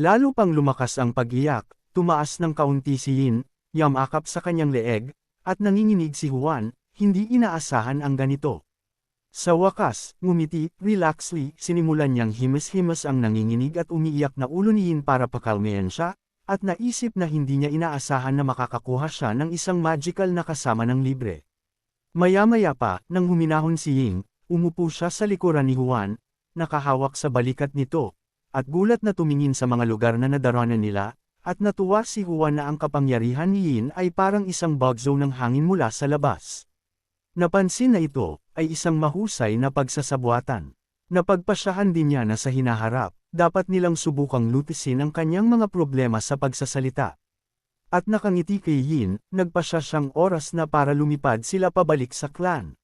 Lalo pang lumakas ang pag-iyak, tumaas ng kaunti si Yin, yamakap sa kanyang leeg, at nanginginig si Juan, hindi inaasahan ang ganito. Sa wakas, ngumiti, relaxedly, sinimulan niyang himas-himas ang nanginginig at umiiyak na ulo ni Yin para pakalmayan siya, at naisip na hindi niya inaasahan na makakakuha siya ng isang magical na kasama ng libre. Maya-maya pa, nang huminahon si Ying, umupo siya sa likuran ni Juan, nakahawak sa balikat nito, at gulat na tumingin sa mga lugar na nadaraanan nila, at natuwa si Juan na ang kapangyarihan ni Yin ay parang isang bagzo ng hangin mula sa labas. Napansin na ito, ay isang mahusay na pagsasabuatan. Napagpasyahan din niya na sa hinaharap, dapat nilang subukang lutisin ang kanyang mga problema sa pagsasalita. At nakangiti kay Yin, nagpasya siyang oras na para lumipad sila pabalik sa clan.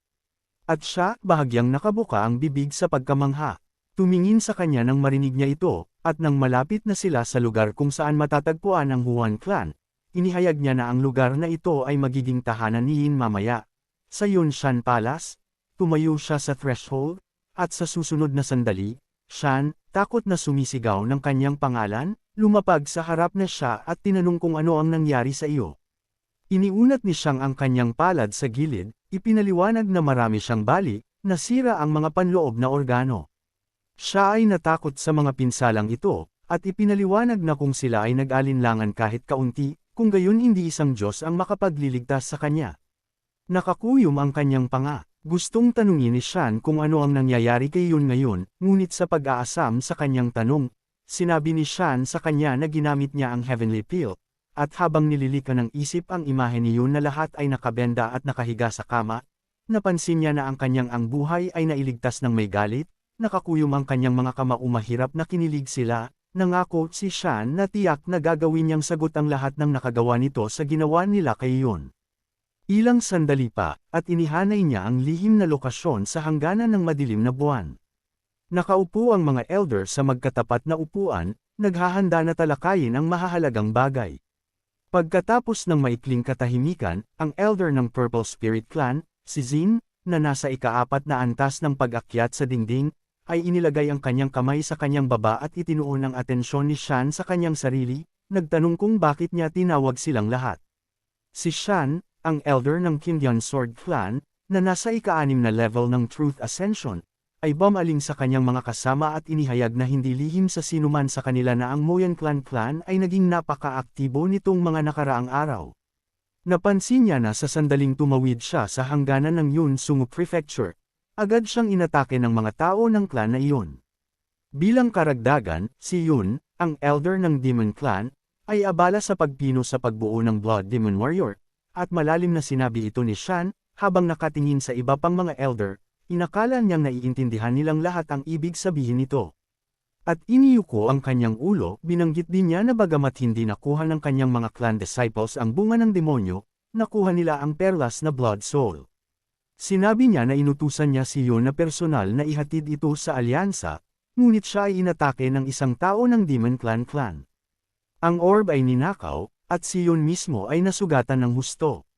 At siya, bahagyang nakabuka ang bibig sa pagkamangha. Tumingin sa kanya nang marinig niya ito, at nang malapit na sila sa lugar kung saan matatagpuan ang Huan clan, inihayag niya na ang lugar na ito ay magiging tahanan ni Yin mamaya. Sa Yunshan Palace, tumayo siya sa threshold, at sa susunod na sandali, Shan, takot na sumisigaw ng kanyang pangalan, lumapag sa harap na siya at tinanong kung ano ang nangyari sa iyo. Iniunat ni Siyang ang kanyang palad sa gilid, ipinaliwanag na marami siyang bali, nasira ang mga panloob na organo. Siya ay natakot sa mga pinsalang ito, at ipinaliwanag na kung sila ay nag-alinlangan kahit kaunti, kung gayon hindi isang Diyos ang makapagliligtas sa kanya. Nakakuyom ang kanyang panga. Gustong tanungin ni Shan kung ano ang nangyayari kay Yun ngayon, ngunit sa pag-aasam sa kanyang tanong, sinabi ni Shan sa kanya na ginamit niya ang Heavenly Pill, at habang nililika ng isip ang imahe ni Yun na lahat ay nakabenda at nakahiga sa kama, napansin niya na ang kanyang ang buhay ay nailigtas ng may galit, nakakuyom ang kanyang mga kamao mahirap na kinilig sila, nangako si Shan na tiyak na gagawin niyang sagot ang lahat ng nakagawa nito sa ginawa nila kay Yun. Ilang sandali pa, at inihanay niya ang lihim na lokasyon sa hangganan ng madilim na buwan. Nakaupo ang mga elder sa magkatapat na upuan, naghahanda na talakayin ang mahahalagang bagay. Pagkatapos ng maikling katahimikan, ang elder ng Purple Spirit Clan, si Xin, na nasa ika-4 na antas ng pag-akyat sa dingding, ay inilagay ang kanyang kamay sa kanyang baba at itinuon ang atensyon ni Shan sa kanyang sarili, nagtanong kung bakit niya tinawag silang lahat. Si Shan, ang elder ng Kindian Sword Clan, na nasa ika-6 na level ng Truth Ascension, ay bumaling sa kanyang mga kasama at inihayag na hindi lihim sa sinuman sa kanila na ang Moyan Clan ay naging napaka-aktibo nitong mga nakaraang araw. Napansin niya na sa sandaling tumawid siya sa hangganan ng Yun Sungu Prefecture, agad siyang inatake ng mga tao ng clan na iyon. Bilang karagdagan, si Yun, ang elder ng Demon Clan, ay abala sa pagpino sa pagbuo ng Blood Demon Warrior, at malalim na sinabi ito ni Shan, habang nakatingin sa iba pang mga elder, inakala niyang naiintindihan nilang lahat ang ibig sabihin nito. At iniyuko ang kanyang ulo, binanggit din niya na bagamat hindi nakuha ng kanyang mga clan disciples ang bunga ng demonyo, nakuha nila ang perlas na Blood Soul. Sinabi niya na inutusan niya si Yun na personal na ihatid ito sa alyansa, ngunit siya ay inatake ng isang tao ng Demon Clan. Ang orb ay ninakaw, at si Yun mismo ay nasugatan ng husto.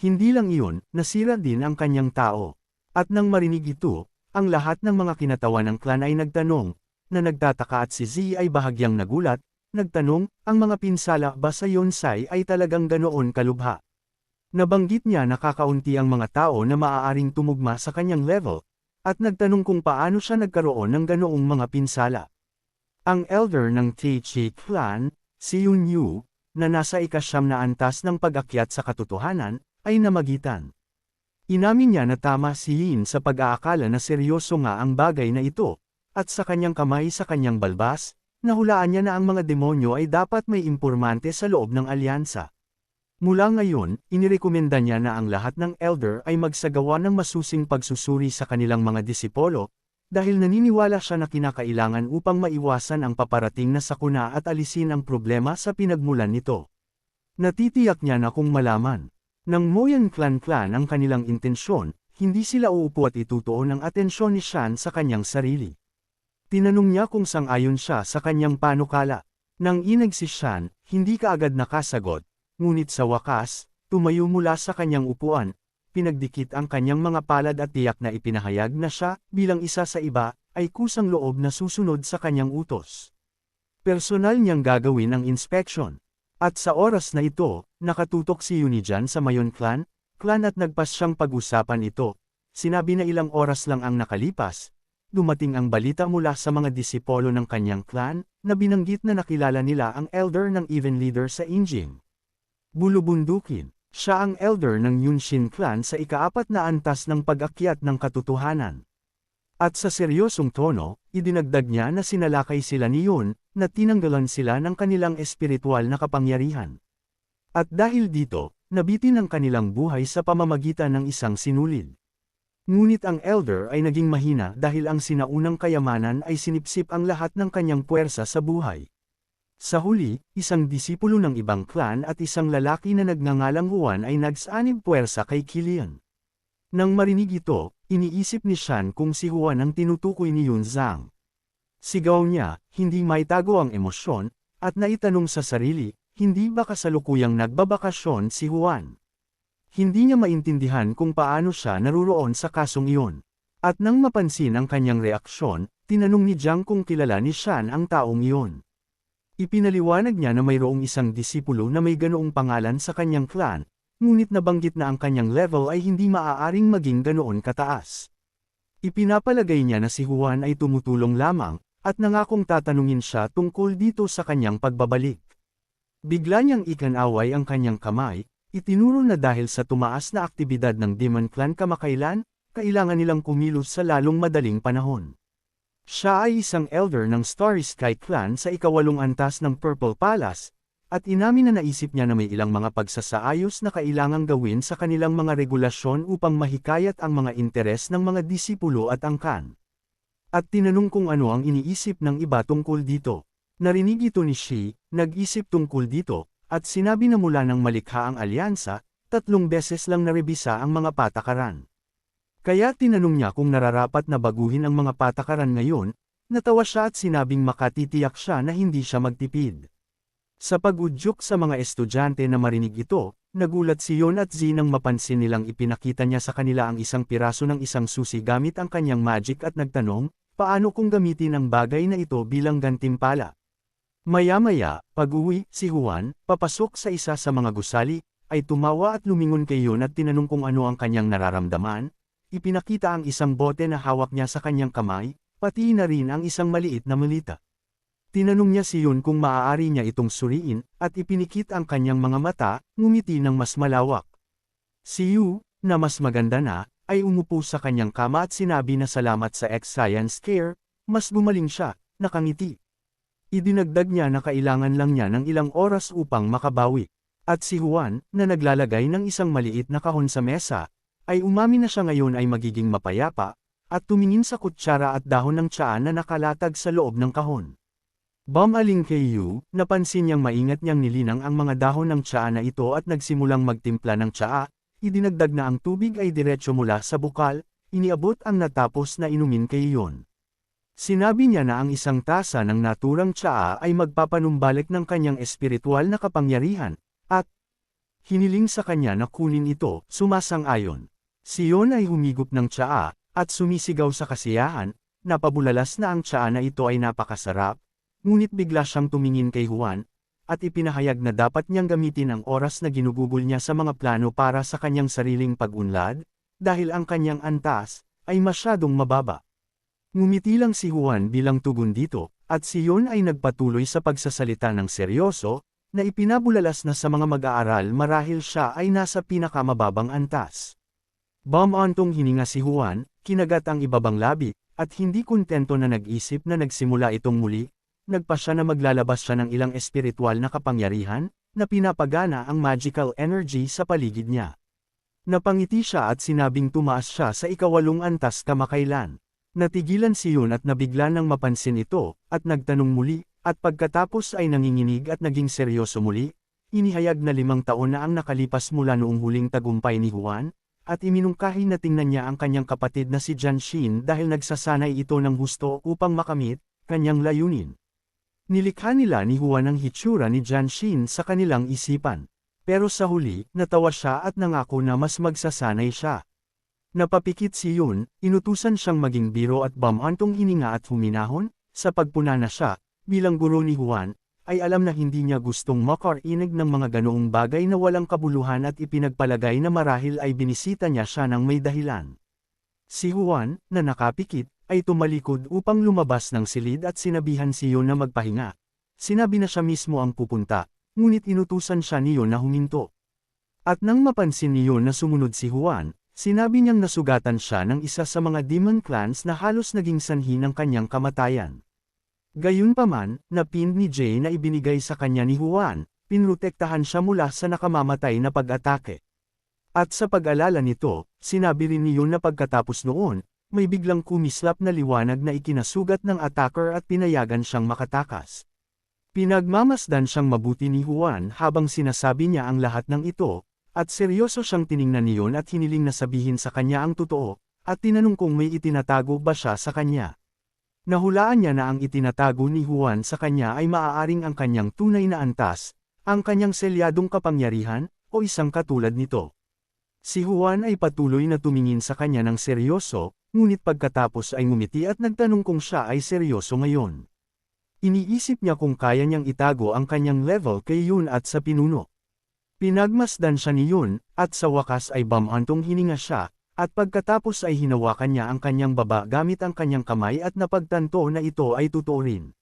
Hindi lang iyon, nasira din ang kanyang tao. At nang marinig ito, ang lahat ng mga kinatawan ng clan ay nagtanong, na nagtataka at si Z ay bahagyang nagulat, nagtanong, ang mga pinsala ba sa Yonsai ay talagang ganoon kalubha? Nabanggit niya na kakaunti ang mga tao na maaaring tumugma sa kanyang level, at nagtanong kung paano siya nagkaroon ng ganoong mga pinsala. Ang elder ng Teichi Clan, si Yun Yu, na nasa ika-9 na antas ng pag-akyat sa katotohanan, ay namagitan. Inamin niya na tama si Yin sa pag-aakala na seryoso nga ang bagay na ito, at sa kanyang kamay sa kanyang balbas, nahulaan niya na ang mga demonyo ay dapat may impormante sa loob ng alyansa. Mula ngayon, inirekomenda niya na ang lahat ng elder ay magsagawa ng masusing pagsusuri sa kanilang mga disipolo, dahil naniniwala siya na kinakailangan upang maiwasan ang paparating na sakuna at alisin ang problema sa pinagmulan nito. Natitiyak niya na kung malaman ng Moyan Clan ang kanilang intensyon, hindi sila uupo at itutuon ang atensyon ni Shan sa kanyang sarili. Tinanong niya kung sang-ayon siya sa kanyang panukala. Nang inag si Shan, hindi kaagad nakasagot, ngunit sa wakas, tumayo mula sa kanyang upuan, pinagdikit ang kanyang mga palad at tiyak na ipinahayag na siya, bilang isa sa iba, ay kusang loob na susunod sa kanyang utos. Personal niyang gagawin ang inspection. At sa oras na ito, nakatutok si Yunijan sa Mayon clan at nagpas siyang pag-usapan ito. Sinabi na ilang oras lang ang nakalipas, dumating ang balita mula sa mga disipolo ng kanyang clan, na binanggit na nakilala nila ang elder ng Even Leader sa Injing. Bulubundukin, siya ang elder ng Yunshin clan sa ika-4 na antas ng pag-akyat ng katotohanan. At sa seryosong tono, idinagdag niya na sinalakay sila ni Yun, na tinanggalan sila ng kanilang espiritual na kapangyarihan. At dahil dito, nabitin ang kanilang buhay sa pamamagitan ng isang sinulid. Ngunit ang elder ay naging mahina dahil ang sinaunang kayamanan ay sinipsip ang lahat ng kanyang puwersa sa buhay. Sa huli, isang disipulo ng ibang clan at isang lalaki na nagngangalang Juan ay nagsanib puwersa kay Killian. Nang marinig ito, iniisip ni Shan kung si Juan ang tinutukoy ni Yun Zhang. Sigaw niya, hindi maitago ang emosyon, at naitanong sa sarili, hindi ba kasalukuyang nagbabakasyon si Juan? Hindi niya maintindihan kung paano siya naruroon sa kasong iyon. At nang mapansin ang kanyang reaksyon, tinanong ni Jiang kung kilala ni Shan ang taong iyon. Ipinaliwanag niya na mayroong isang disipulo na may ganoong pangalan sa kanyang clan, ngunit nabanggit na ang kanyang level ay hindi maaaring maging ganoon kataas. Ipinapalagay niya na si Juan ay tumutulong lamang, at nangakong tatanungin siya tungkol dito sa kanyang pagbabalik. Bigla niyang ikanaway ang kanyang kamay, itinuro na dahil sa tumaas na aktibidad ng Demon Clan kamakailan, kailangan nilang kumilos sa lalong madaling panahon. Siya ay isang elder ng Starry Sky Clan sa ika-8 antas ng Purple Palace, at inamin na naisip niya na may ilang mga pagsasaayos na kailangang gawin sa kanilang mga regulasyon upang mahikayat ang mga interes ng mga disipulo at angkan. At tinanong kung ano ang iniisip ng iba tungkol dito. Narinig ito ni Shi, nag-isip tungkol dito, at sinabi na mula nang malikha ang alyansa, 3 beses lang narebisa ang mga patakaran. Kaya tinanong niya kung nararapat na baguhin ang mga patakaran ngayon, natawa siya at sinabing makatitiyak siya na hindi siya magtipid. Sa pag-udyok sa mga estudyante na marinig ito, nagulat si Yon at Zi nang mapansin nilang ipinakita niya sa kanila ang isang piraso ng isang susi gamit ang kanyang magic at nagtanong, paano kung gamitin ang bagay na ito bilang gantimpala. Maya-maya, pag-uwi, si Juan, papasok sa isa sa mga gusali, ay tumawa at lumingon kay Yon at tinanong kung ano ang kanyang nararamdaman. Ipinakita ang isang bote na hawak niya sa kanyang kamay, pati na rin ang isang maliit na malita. Tinanong niya si Yun kung maaari niya itong suriin, at ipinikit ang kanyang mga mata, ngumiti ng mas malawak. Si Yu, na mas maganda na, ay umupo sa kanyang kama at sinabi na salamat sa X-Science Care, mas gumaling siya, nakangiti. Idinagdag niya na kailangan lang niya ng ilang oras upang makabawi. At si Juan, na naglalagay ng isang maliit na kahon sa mesa, ay umamin na siya ngayon ay magiging mapayapa, at tumingin sa kutsara at dahon ng tsaa na nakalatag sa loob ng kahon. Bumaling kay Yu, napansin niyang maingat niyang nilinang ang mga dahon ng tsaa na ito at nagsimulang magtimpla ng tsaa, idinagdag na ang tubig ay diretso mula sa bukal, iniabot ang natapos na inumin kay Yon. Sinabi niya na ang isang tasa ng naturang tsaa ay magpapanumbalik ng kanyang espiritual na kapangyarihan, at hiniling sa kanya na kunin ito, sumasang-ayon. Si Yon ay humigop ng tsaa, at sumisigaw sa kasiyahan, napabulalas na ang tsaa na ito ay napakasarap, ngunit bigla siyang tumingin kay Juan, at ipinahayag na dapat niyang gamitin ang oras na ginugugol niya sa mga plano para sa kanyang sariling pag-unlad, dahil ang kanyang antas ay masyadong mababa. Ngumiti lang si Juan bilang tugon dito, at si Yon ay nagpatuloy sa pagsasalita ng seryoso, na ipinabulalas na sa mga mag-aaral marahil siya ay nasa pinakamababang antas. Bumantong hininga si Juan, kinagat ang ibabang labi, at hindi kontento na nag-isip na nagsimula itong muli, nagpa siya na maglalabas siya ng ilang espiritual na kapangyarihan, na pinapagana ang magical energy sa paligid niya. Napangiti siya at sinabing tumaas siya sa ika-8 antas kamakailan. Natigilan si Yun at nabigla nang mapansin ito, at nagtanong muli, at pagkatapos ay nanginginig at naging seryoso muli, inihayag na 5 taon na ang nakalipas mula noong huling tagumpay ni Juan, at iminungkahi na tingnan niya ang kanyang kapatid na si Jianshin dahil nagsasanay ito ng husto upang makamit kanyang layunin. Nilikha nila ni Juan ang hitsura ni Jianshin sa kanilang isipan. Pero sa huli, natawa siya at nangako na mas magsasanay siya. Napapikit si Yun, inutusan siyang maging biro at bumantong hininga at huminahon, sa pagpuna na siya, bilang guro ni Juan, ay alam na hindi niya gustong makarinig ng mga ganoong bagay na walang kabuluhan at ipinagpalagay na marahil ay binisita niya siya ng may dahilan. Si Juan, na nakapikit, ay tumalikod upang lumabas ng silid at sinabihan si Yon na magpahinga. Sinabi na siya mismo ang pupunta, ngunit inutusan siya ni Yon na huminto. At nang mapansin ni Yon na sumunod si Juan, sinabi niyang nasugatan siya ng isa sa mga demon clans na halos naging sanhi ng kanyang kamatayan. Gayunpaman, napind ni Jay na ibinigay sa kanya ni Juan, pinrotektahan siya mula sa nakamamatay na pag-atake. At sa pag-alala nito, sinabi rin ni Yon na pagkatapos noon, may biglang kumislap na liwanag na ikinasugat ng attacker at pinayagan siyang makatakas. Pinagmamasdan siyang mabuti ni Juan habang sinasabi niya ang lahat ng ito, at seryoso siyang tiningnan ni Yon at hiniling na sabihin sa kanya ang totoo, at tinanong kung may itinatago ba siya sa kanya. Nahulaan niya na ang itinatago ni Juan sa kanya ay maaaring ang kanyang tunay na antas, ang kanyang selyadong kapangyarihan, o isang katulad nito. Si Juan ay patuloy na tumingin sa kanya ng seryoso, ngunit pagkatapos ay ngumiti at nagtanong kung siya ay seryoso ngayon. Iniisip niya kung kaya niyang itago ang kanyang level kay Yon at sa pinuno. Pinagmasdan siya ni Yon, at sa wakas ay bamantong hininga siya, at pagkatapos ay hinawakan niya ang kanyang baba gamit ang kanyang kamay at napagtanto na ito ay totoo rin.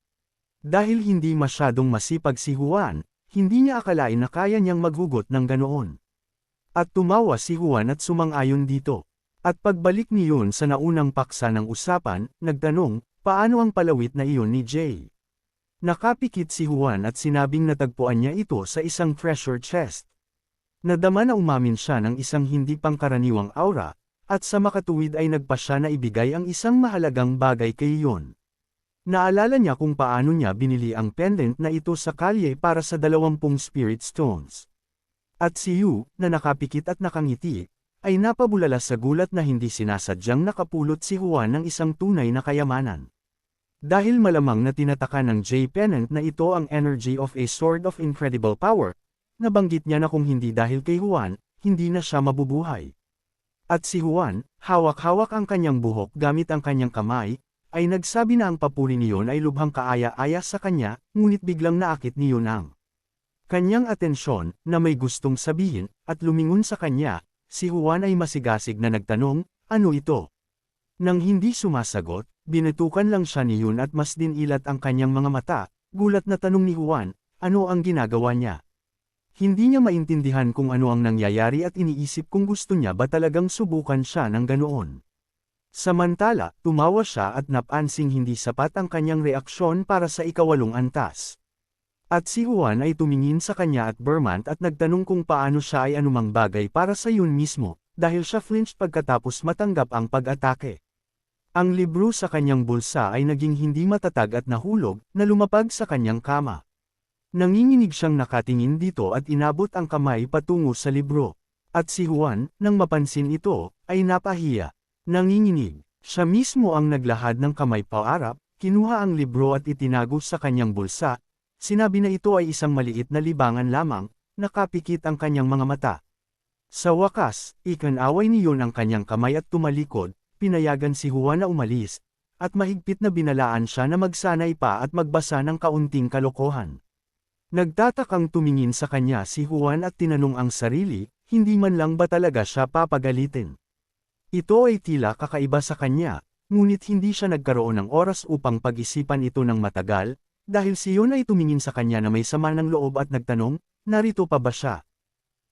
Dahil hindi masyadong masipag si Juan, hindi niya akalain na kaya niyang maghugot ng ganoon. At tumawa si Juan at sumang-ayon dito. At pagbalik ni Yon sa naunang paksa ng usapan, nagtanong, paano ang palawit na iyon ni Jay? Nakapikit si Juan at sinabing natagpuan niya ito sa isang treasure chest. Nadama na umamin siya ng isang hindi pangkaraniwang aura, at sa makatuwid ay nagpa siya na ibigay ang isang mahalagang bagay kay Yon. Naalala niya kung paano niya binili ang pendant na ito sa kalye para sa 20 spirit stones. At si Yu, na nakapikit at nakangiti, ay napabulala sa gulat na hindi sinasadyang nakapulot si Juan ng isang tunay na kayamanan. Dahil malamang na tinataka ng J Pennant na ito ang energy of a sword of incredible power, nabanggit niya na kung hindi dahil kay Juan, hindi na siya mabubuhay. At si Juan, hawak-hawak ang kanyang buhok gamit ang kanyang kamay, ay nagsabi na ang papuri ni Yon ay lubhang kaaya-aya sa kanya, ngunit biglang naakit ni Yon ang kanyang atensyon, na may gustong sabihin, at lumingon sa kanya. Si Juan ay masigasig na nagtanong, ano ito? Nang hindi sumasagot, binutukan lang siya ni Yon at mas dinilat ang kanyang mga mata. Gulat na tanong ni Juan, ano ang ginagawa niya? Hindi niya maintindihan kung ano ang nangyayari at iniisip kung gusto niya ba talagang subukan siya ng ganoon. Samantala, tumawa siya at napansing hindi sapat ang kanyang reaksyon para sa ikawalong antas. At si Juan ay tumingin sa kanya at Vermont at nagtanong kung paano siya ay anumang bagay para sa Yon mismo, dahil siya flinched pagkatapos matanggap ang pag-atake. Ang libro sa kanyang bulsa ay naging hindi matatag at nahulog, na lumapag sa kanyang kama. Nanginginig siyang nakatingin dito at inabot ang kamay patungo sa libro. At si Juan, nang mapansin ito, ay napahiya. Nanginginig, siya mismo ang naglahad ng kamay paarap, kinuha ang libro at itinago sa kanyang bulsa. Sinabi na ito ay isang maliit na libangan lamang, nakapikit ang kanyang mga mata. Sa wakas, ikinaway ni Yon ang kanyang kamay at tumalikod. Pinayagan si Juan na umalis, at mahigpit na binalaan siya na magsanay pa at magbasa ng kaunting kalokohan. Nagtatakang tumingin sa kanya si Juan at tinanong ang sarili, hindi man lang ba talaga siya papagalitin? Ito ay tila kakaiba sa kanya, ngunit hindi siya nagkaroon ng oras upang pag-isipan ito ng matagal, dahil si Yon ay tumingin sa kanya na may sama ng loob at nagtanong, narito pa ba siya?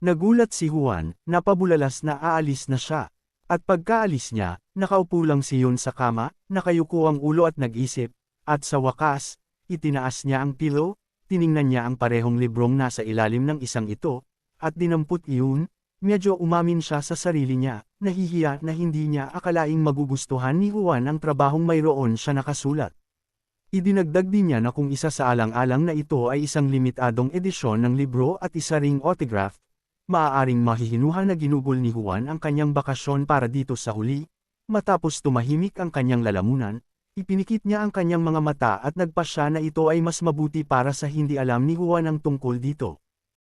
Nagulat si Juan, napabulalas na aalis na siya. At pagkaalis niya, nakaupo lang si Yon sa kama, nakayuko ang ulo at nag-isip, at sa wakas, itinaas niya ang pillow, tiningnan niya ang parehong librong nasa ilalim ng isang ito, at dinampot iyon, medyo umamin siya sa sarili niya, nahihiya na hindi niya akalaing magugustuhan ni Juan ang trabahong mayroon siya nakasulat. Idinagdag din niya na kung isa sa alang-alang na ito ay isang limitadong edisyon ng libro at isa ring autograph, maaaring mahihinuha na ginugol ni Juan ang kanyang bakasyon para dito sa huli. Matapos tumahimik ang kanyang lalamunan, ipinikit niya ang kanyang mga mata at nagpasya na ito ay mas mabuti para sa hindi alam ni Juan ang tungkol dito.